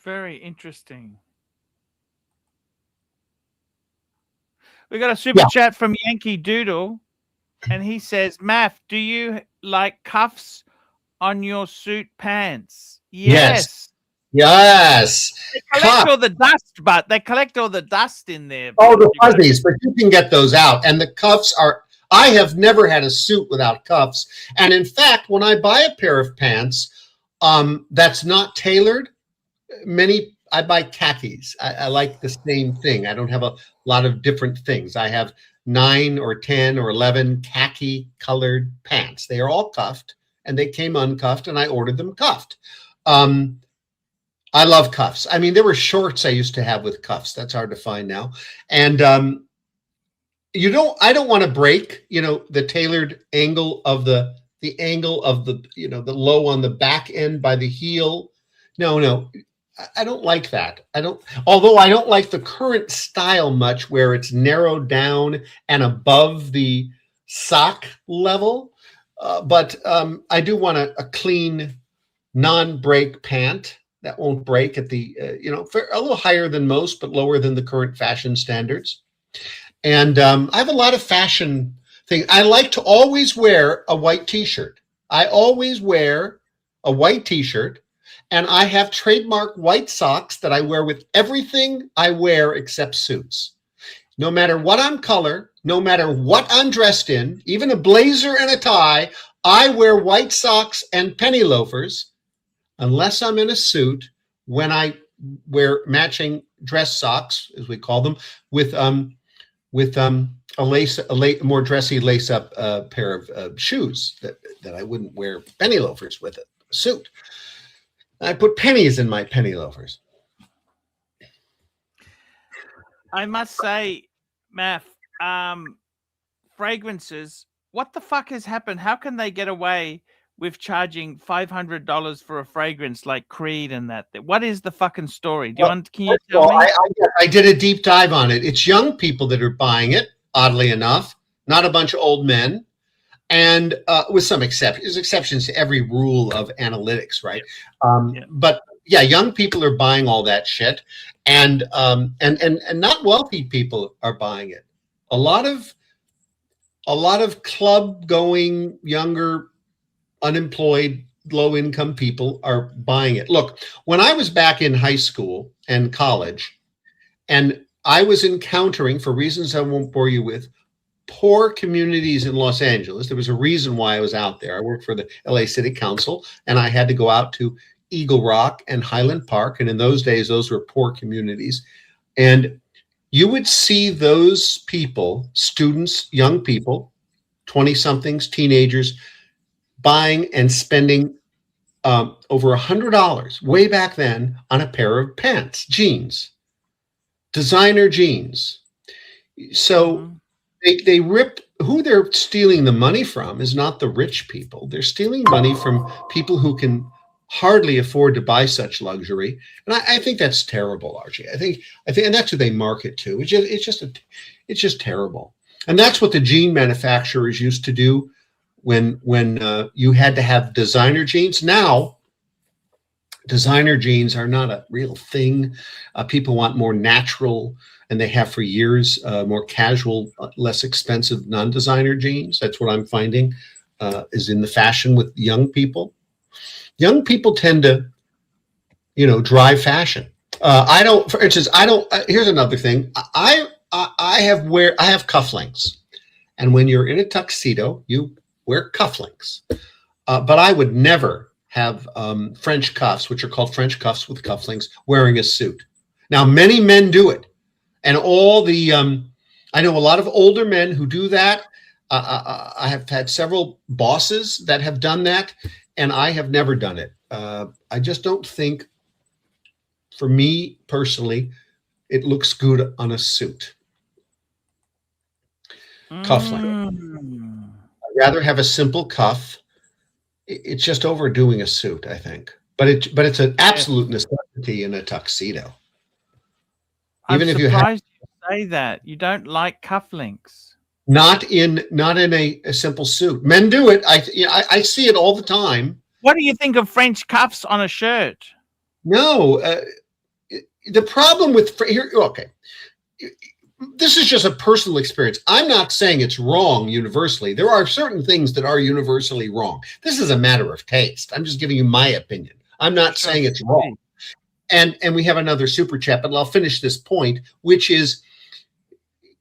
Very interesting. We got a super chat from Yankee Doodle, and he says, Math, do you like cuffs on your suit pants? Yes. Yes. They collect all the dust, but they collect all the dust in there. Oh, the fuzzies, but you can get those out. And the cuffs are, I have never had a suit without cuffs. And in fact, when I buy a pair of pants that's not tailored, I buy khakis. I like the same thing. I don't have a lot of different things. I have 9 or 10 or 11 khaki colored pants. They are all cuffed, and they came uncuffed, and I ordered them cuffed. I love cuffs. I mean, there were shorts I used to have with cuffs. That's hard to find now. And I don't want to break, the tailored angle of the angle of the, the low on the back end by the heel. No. I don't like that. Although I don't like the current style much where it's narrowed down and above the sock level. But I do want a clean, non-break pant that won't break at the, a little higher than most, but lower than the current fashion standards. And I have a lot of fashion things. I like to always wear a white t-shirt. I always wear a white t-shirt. And I have trademark white socks that I wear with everything I wear except suits. No matter what I'm color, no matter what I'm dressed in, even a blazer and a tie, I wear white socks and penny loafers, unless I'm in a suit, when I wear matching dress socks, as we call them, with a more dressy lace-up pair of shoes that I wouldn't wear penny loafers with a suit. I put pennies in my penny loafers. I must say, Math, fragrances what the fuck has happened? How can they get away with charging $500 for a fragrance like Creed and that? What is the fucking story? Can you tell me? I did a deep dive on it. It's young people that are buying it, oddly enough, not a bunch of old men. And with some exceptions to every rule of analytics, right? But yeah, young people are buying all that shit, and not wealthy people are buying it. A lot of club going, younger, unemployed, low income people are buying it. Look, when I was back in high school and college, and I was encountering, for reasons I won't bore you with, poor communities in Los Angeles. There was a reason why I was out there. I worked for the LA City Council, and I had to go out to Eagle Rock and Highland Park. And in those days, those were poor communities. And you would see those people, students, young people, 20-somethings, teenagers, buying and spending over $100 way back then on a pair of pants, jeans, designer jeans. So they rip. Who they're stealing the money from is not the rich people. They're stealing money from people who can hardly afford to buy such luxury, and I think that's terrible, Archie. I think, and that's what they market to. It's just terrible, and that's what the jean manufacturers used to do when you had to have designer jeans. Now, designer jeans are not a real thing. People want more natural, and they have for years, more casual, less expensive non-designer jeans. That's what I'm finding is in the fashion with young people. Young people tend to, drive fashion. For instance, here's another thing. I have cufflinks, and when you're in a tuxedo, you wear cufflinks. But I would never have French cuffs, which are called French cuffs with cufflinks, wearing a suit. Now, many men do it. And all the, I know a lot of older men who do that. I have had several bosses that have done that, and I have never done it. I just don't think, for me personally, it looks good on a suit. Cufflink. I'd rather have a simple cuff. It's just overdoing a suit, I think. But it's an absolute necessity in a tuxedo. Even if you say that you don't like cufflinks, not in a simple suit. Men do it. I see it all the time. What do you think of French cuffs on a shirt? No, the problem with here. Okay, this is just a personal experience. I'm not saying it's wrong universally. There are certain things that are universally wrong. This is a matter of taste. I'm just giving you my opinion. I'm not saying it's wrong. And we have another super chat, but I'll finish this point, which is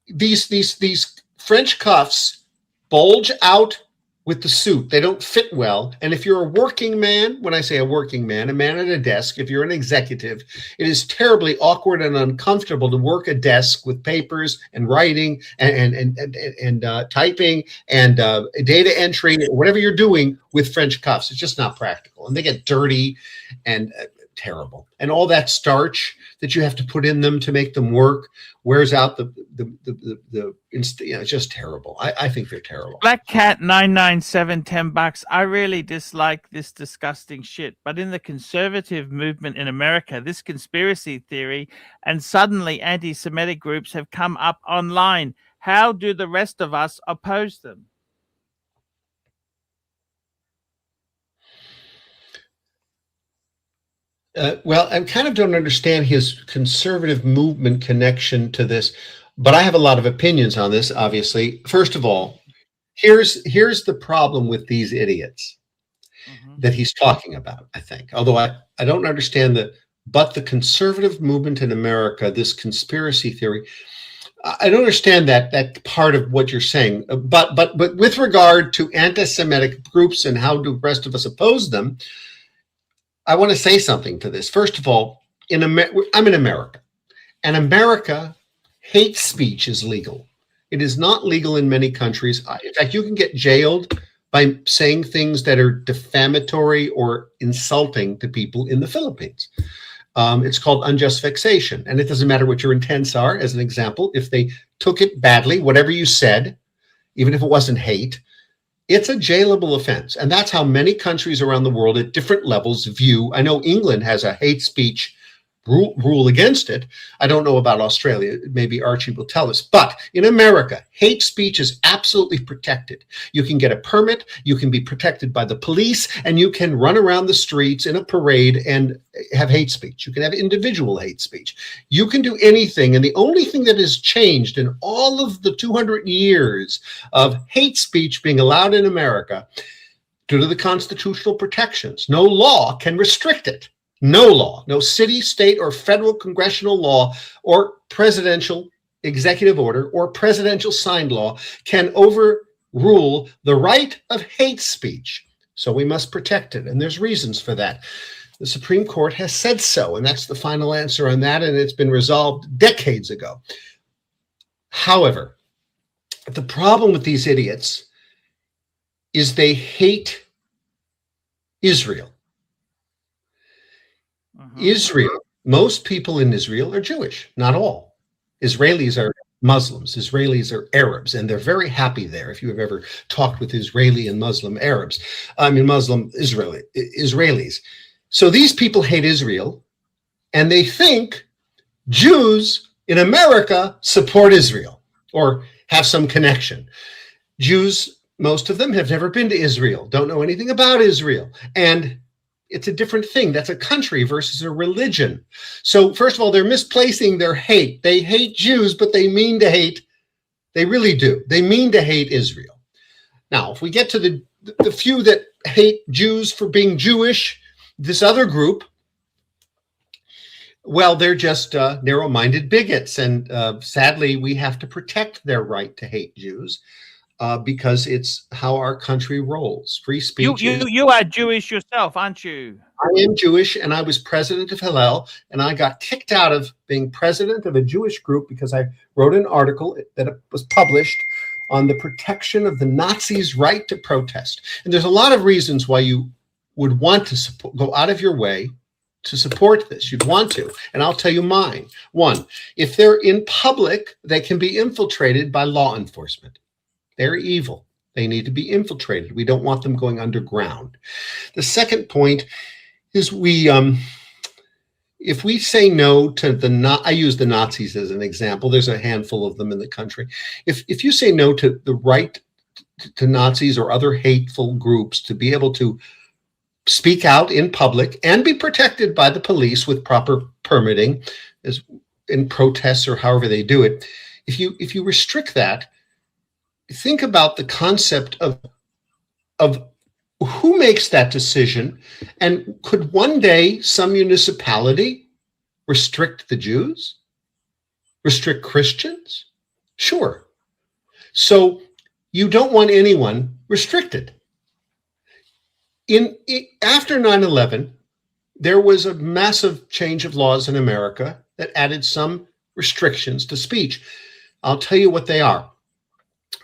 these French cuffs bulge out with the suit. They don't fit well. And if you're a working man, when I say a working man, a man at a desk, if you're an executive, it is terribly awkward and uncomfortable to work a desk with papers and writing and typing and data entry, whatever you're doing with French cuffs. It's just not practical. And they get dirty and terrible, and all that starch that you have to put in them to make them work wears out it's just terrible. I think they're terrible. Black Cat 997 $10. I really dislike this disgusting shit, but in the conservative movement in America, this conspiracy theory and suddenly anti-Semitic groups have come up online. How do the rest of us oppose them? Well, I kind of don't understand his conservative movement connection to this, but I have a lot of opinions on this, obviously. First of all, here's the problem with these idiots that he's talking about, I think. Although I don't understand but the conservative movement in America, this conspiracy theory, I don't understand that part of what you're saying. But with regard to anti-Semitic groups and how do the rest of us oppose them, I want to say something to this. First of all, I'm in America, and America, hate speech is legal. It is not legal in many countries. In fact, you can get jailed by saying things that are defamatory or insulting to people in the Philippines. It's called unjust vexation, and it doesn't matter what your intents are. As an example, if they took it badly, whatever you said, even if it wasn't hate, it's a jailable offense. And that's how many countries around the world at different levels view. I know England has a hate speech rule against it. I don't know about Australia. Maybe Archie will tell us. But in America, hate speech is absolutely protected. You can get a permit, you can be protected by the police, and you can run around the streets in a parade and have hate speech. You can have individual hate speech. You can do anything. And the only thing that has changed in all of the 200 years of hate speech being allowed in America, due to the constitutional protections, no law can restrict it. No law, no city, state, or federal congressional law or presidential executive order or presidential signed law can overrule the right of hate speech. So we must protect it, and there's reasons for that. The Supreme Court has said so, and that's the final answer on that, and it's been resolved decades ago. However, the problem with these idiots is they hate Israel. Israel, most people in Israel are Jewish, not all. Israelis are Muslims, Israelis are Arabs, and they're very happy there. If you have ever talked with Israeli and Muslim Arabs, Muslim Israelis. So these people hate Israel, and they think Jews in America support Israel or have some connection. Jews, most of them have never been to Israel, don't know anything about Israel, and it's a different thing. That's a country versus a religion. So first of all, they're misplacing their hate. They hate Jews, but they mean to hate, they really do. They mean to hate Israel. Now, if we get to the few that hate Jews for being Jewish, this other group, well, they're just narrow-minded bigots. And sadly, we have to protect their right to hate Jews. Because it's how our country rolls. Free speech. You are Jewish yourself, aren't you? I am Jewish, and I was president of Hillel, and I got kicked out of being president of a Jewish group because I wrote an article that was published on the protection of the Nazis' right to protest. And there's a lot of reasons why you would want to go out of your way to support this. You'd want to, and I'll tell you mine. One, if they're in public, they can be infiltrated by law enforcement. They're evil. They need to be infiltrated. We don't want them going underground. The second point is if we say no to I use the Nazis as an example. There's a handful of them in the country. If you say no to the right to Nazis or other hateful groups to be able to speak out in public and be protected by the police with proper permitting, as in protests or however they do it, if you restrict that, think about the concept of who makes that decision, and could one day some municipality restrict the Jews, restrict Christians? Sure. So you don't want anyone restricted. After 9/11, there was a massive change of laws in America that added some restrictions to speech. I'll tell you what they are.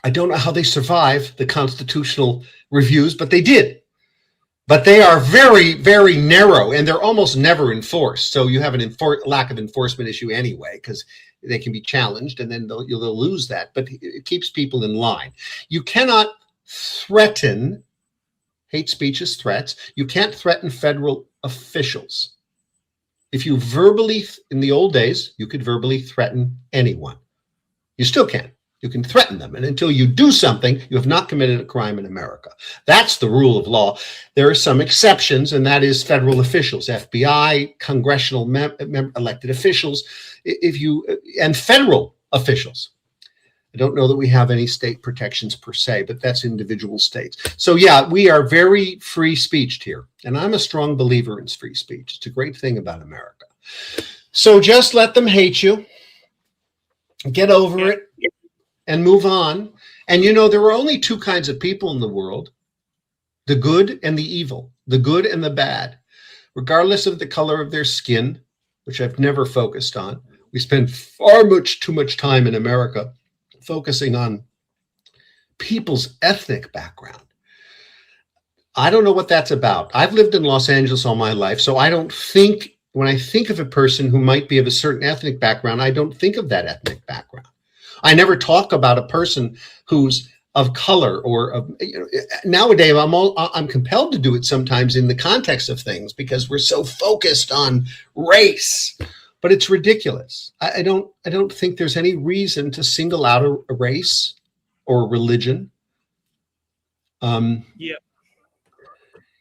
I don't know how they survive the constitutional reviews, but they did. But they are very, very narrow, and they're almost never enforced. So you have a lack of enforcement issue anyway, because they can be challenged, and then you'll lose that. But it keeps people in line. You cannot threaten, hate speech is threats. You can't threaten federal officials. If you verbally, in the old days, you could verbally threaten anyone. You still can. You can threaten them. And until you do something, you have not committed a crime in America. That's the rule of law. There are some exceptions, and that is federal officials, FBI, congressional elected officials, and federal officials. I don't know that we have any state protections per se, but that's individual states. So yeah, we are very free speeched here. And I'm a strong believer in free speech. It's a great thing about America. So just let them hate you. Get over it. And move on. And there are only two kinds of people in the world, the good and the evil, the good and the bad, regardless of the color of their skin, which I've never focused on. We spend far too much time in America focusing on people's ethnic background. I don't know what that's about. I've lived in Los Angeles all my life, so I don't think, when I think of a person who might be of a certain ethnic background, I don't think of that ethnic background. I never talk about a person who's of color or of, nowadays I'm compelled to do it sometimes in the context of things because we're so focused on race, but it's ridiculous. I don't think there's any reason to single out a race or a religion. Yeah.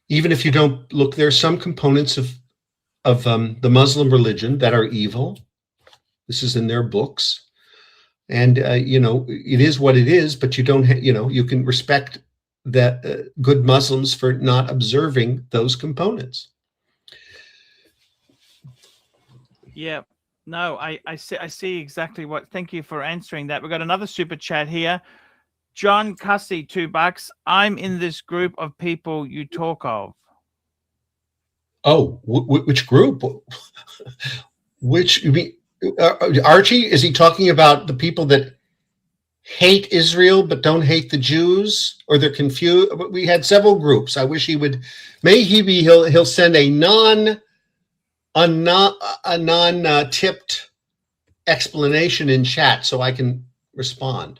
Even if you don't look, there's some components of the Muslim religion that are evil. This is in their books. And, it is what it is, but you don't, you can respect that good Muslims for not observing those components. Yeah, no, I see exactly what, thank you for answering that. We've got another super chat here. John Cussy, $2. I'm in this group of people you talk of. Oh, which group? Which, you mean, Archie, is he talking about the people that hate Israel but don't hate the Jews, or they're confused? We had several groups. I wish he would. He'll send a non-tipped explanation in chat so I can respond.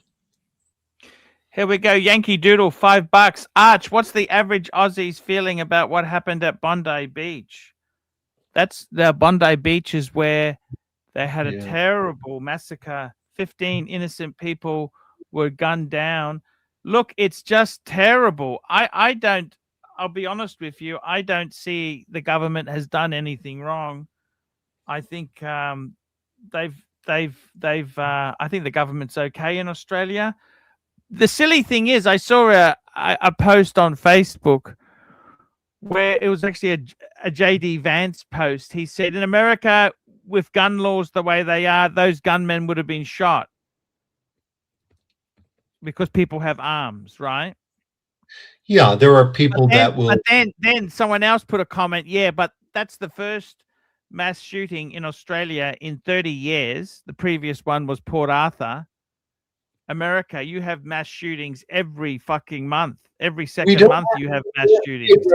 Here we go. Yankee Doodle, $5. Arch, what's the average Aussie's feeling about what happened at Bondi Beach? That's the Bondi Beach is where they had a terrible massacre. 15 innocent people were gunned down. Look, it's just terrible. I'll be honest with you, I don't see the government has done anything wrong. I think I think the government's okay in Australia. The silly thing is, I saw a post on Facebook where it was actually a JD Vance post. He said, in America, with gun laws the way they are, those gunmen would have been shot because people have arms, right? Yeah, there are people that will. But then someone else put a comment. Yeah, but that's the first mass shooting in Australia in 30 years. The previous one was Port Arthur. America, you have mass shootings every fucking month. Every second month you have mass shootings.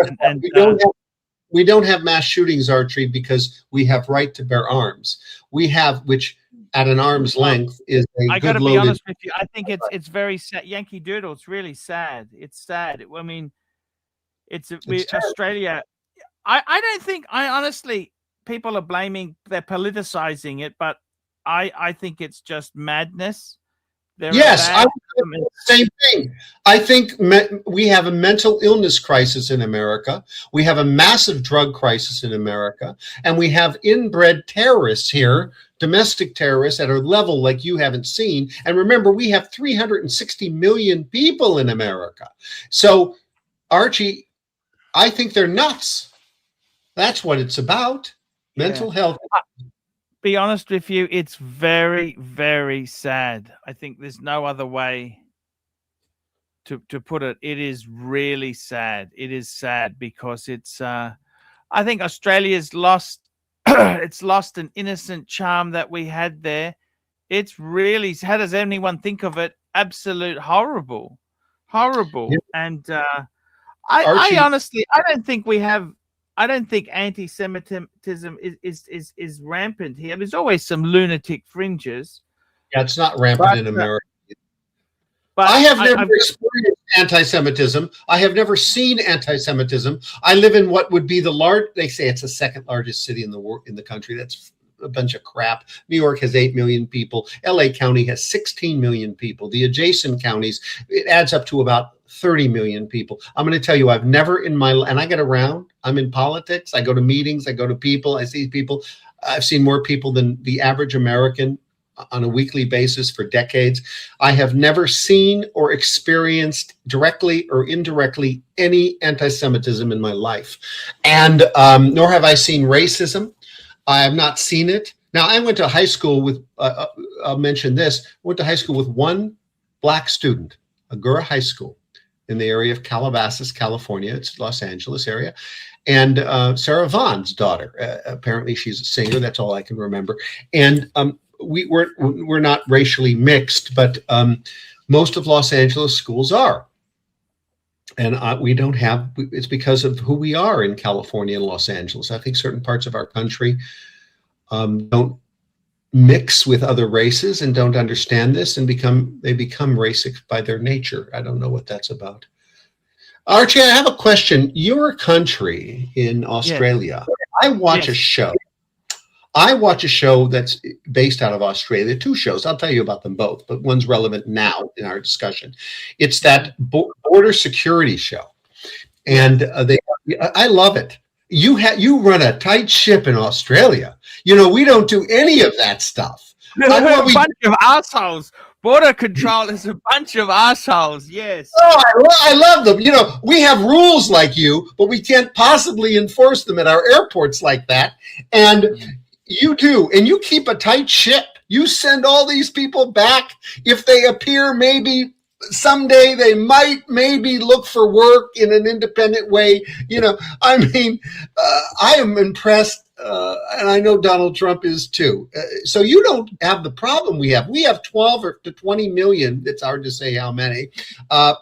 We don't have mass shootings, Archie, because we have right to bear arms. We have, which at an arm's length is a I got to be honest with you. I think it's very sad. Yankee Doodle, it's really sad. It's sad. I mean, Australia. I don't think, honestly, people are blaming, they're politicizing it, but I think it's just madness. Yes, I would say the same thing. I think we have a mental illness crisis in America. We have a massive drug crisis in America. And we have inbred terrorists here, domestic terrorists at a level like you haven't seen. And remember, we have 360 million people in America. So, Archie, I think they're nuts. That's what it's about. Mental health. Be honest with you, it's very, very sad. I think there's no other way to put it. It is really sad. It is sad because it's I think Australia's lost it's lost an innocent charm that we had there. It's really, how does anyone think of it? Absolute horrible. Yeah. And I honestly, I don't think anti-Semitism is rampant here. There's always some lunatic fringes. Yeah, it's not rampant in America. But I have never experienced anti-Semitism. I have never seen anti-Semitism. I live in what would be they say it's the second largest city in the country. That's a bunch of crap. New York has 8 million people. LA County has 16 million people. The adjacent counties, it adds up to about 30 million people. I'm going to tell you, I've never and I get around, I'm in politics, I go to meetings, I go to people, I see people. I've seen more people than the average American on a weekly basis for decades. I have never seen or experienced directly or indirectly any anti-Semitism in my life. And nor have I seen racism. I have not seen it. Now, I went to high school with, I'll mention this, I went to high school with one black student, Agoura High School, in the area of Calabasas, California. It's Los Angeles area. And Sarah Vaughn's daughter. Apparently she's a singer. That's all I can remember. And we're not racially mixed, but most of Los Angeles schools are. And we don't have, it's because of who we are in California and Los Angeles. I think certain parts of our country don't mix with other races and don't understand this and become racist by their nature. I don't know what that's about. Archie, I have a question. Your country in Australia, yes. I watch a show. I watch a show that's based out of Australia, 2 shows. I'll tell you about them both, but one's relevant now in our discussion. It's that border security show. And I love it. You run a tight ship in Australia. You know, we don't do any of that stuff. We're a bunch of assholes. Border control is a bunch of assholes. Yes. Oh, I love them. You know, we have rules like you, but we can't possibly enforce them at our airports like that. And you do, and you keep a tight ship. You send all these people back. If they appear, maybe someday they might maybe look for work in an independent way. You know, I mean, I am impressed, and I know Donald Trump is too. So you don't have the problem we have. We have 12 to 20 million, it's hard to say how many,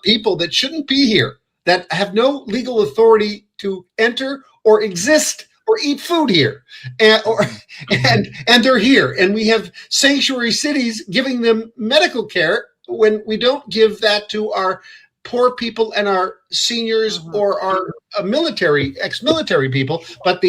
people that shouldn't be here, that have no legal authority to enter or exist or eat food here, and they're here. And we have sanctuary cities giving them medical care when we don't give that to our poor people and our seniors or our ex-military people. But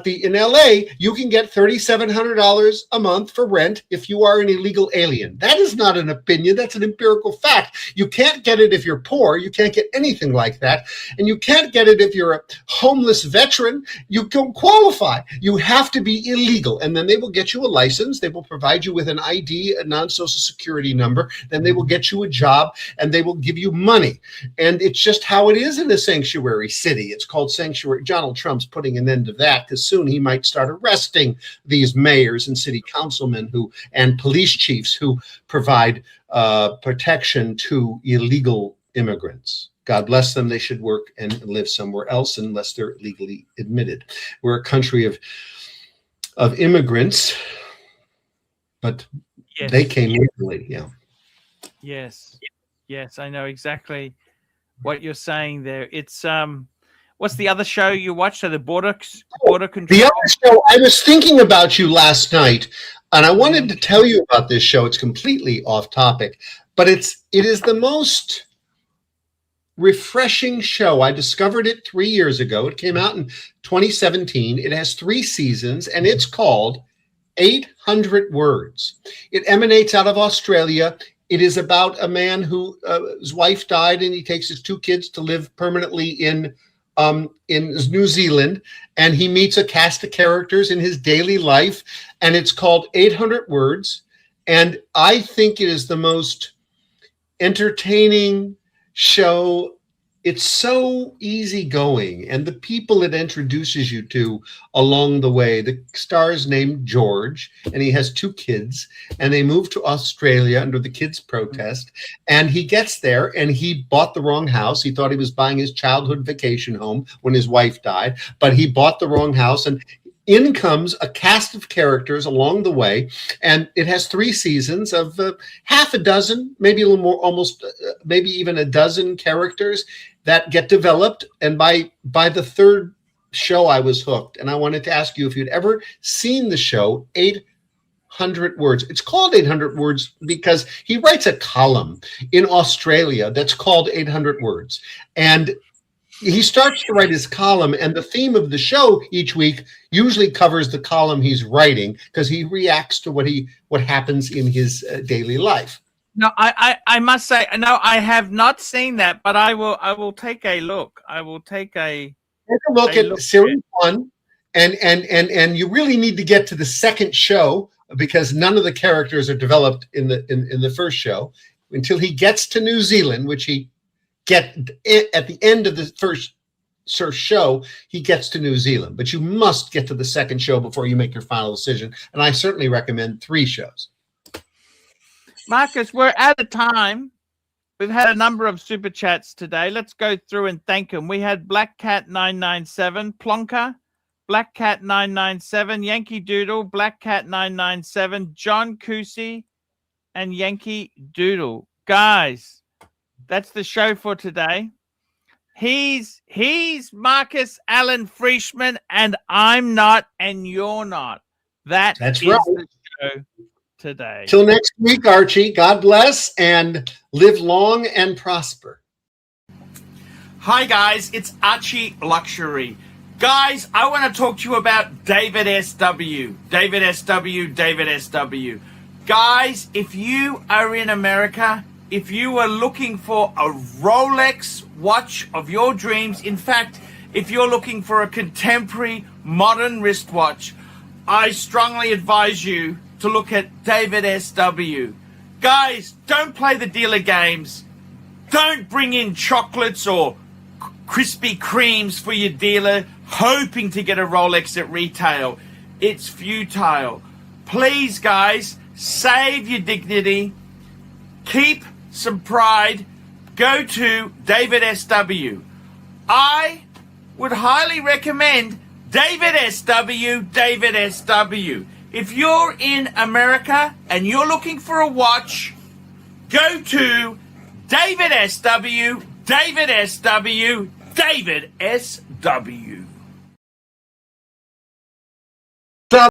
in LA, you can get $3,700 a month for rent if you are an illegal alien. That is not an opinion. That's an empirical fact. You can't get it if you're poor. You can't get anything like that. And you can't get it if you're a homeless veteran. You don't qualify. You have to be illegal. And then they will get you a license. They will provide you with an ID, a non-social security number. Then they will get you a job and they will give you money. And it's just how it is in a sanctuary city. It's called sanctuary. Donald Trump's putting an end to that, because soon he might start arresting these mayors and city councilmen and police chiefs who provide protection to illegal immigrants. God bless them. They should work and live somewhere else unless they're legally admitted. We're a country of immigrants, but they came legally. Yeah. Yes, I know exactly what you're saying there. It's what's the other show you watched? So the border control. The other show, I was thinking about you last night, and I wanted to tell you about this show. It's completely off topic, but it is the most refreshing show. I discovered it 3 years ago. It came out in 2017. It has 3 seasons, and it's called 800 Words. It emanates out of Australia. It is about a man who his wife died, and he takes his 2 kids to live permanently in New Zealand, and he meets a cast of characters in his daily life, and it's called 800 Words. And I think it is the most entertaining show. It's so easygoing, and the people it introduces you to along the way. The star's named George, and he has 2 kids, and they move to Australia under the kids' protest. And he gets there, and he bought the wrong house. He thought he was buying his childhood vacation home when his wife died, but he bought the wrong house. And in comes a cast of characters along the way, and it has 3 seasons of half a dozen, maybe a little more, almost maybe even a dozen characters that get developed. And by the 3rd show, I was hooked. And I wanted to ask you if you'd ever seen the show 800 Words. It's called 800 Words because he writes a column in Australia that's called 800 Words. And he starts to write his column, and the theme of the show each week usually covers the column he's writing, because he reacts to what happens in his daily life. No, I must say, no, I have not seen that, but I will take a look. I will take a look at series 1, and you really need to get to the 2nd show, because none of the characters are developed in the first show until he gets to New Zealand, which he get at the end of the first show. He gets to New Zealand, but you must get to the 2nd show before you make your final decision. And I certainly recommend 3 shows. Marcus, we're out of time. We've had a number of super chats today. Let's go through and thank them. We had Black Cat 997, Plonker, Black Cat 997, Yankee Doodle, Black Cat 997, John Cousy, and Yankee Doodle. Guys, that's the show for today. He's Marcus Allen Frishman, and I'm not, and you're not. That's right. The show today. Till next week, Archie. God bless and live long and prosper. Hi guys, it's Archie Luxury. Guys, I want to talk to you about David SW. David SW, David SW. Guys, if you are in America, if you are looking for a Rolex watch of your dreams, in fact, if you're looking for a contemporary modern wristwatch, I strongly advise you to look at David SW. Guys, don't play the dealer games. Don't bring in chocolates or Krispy Kremes for your dealer hoping to get a Rolex at retail. It's futile. Please, guys, save your dignity. Keep some pride. Go to David SW. I would highly recommend David SW, David SW. If you're in America and you're looking for a watch, go to David SW, David SW, David SW.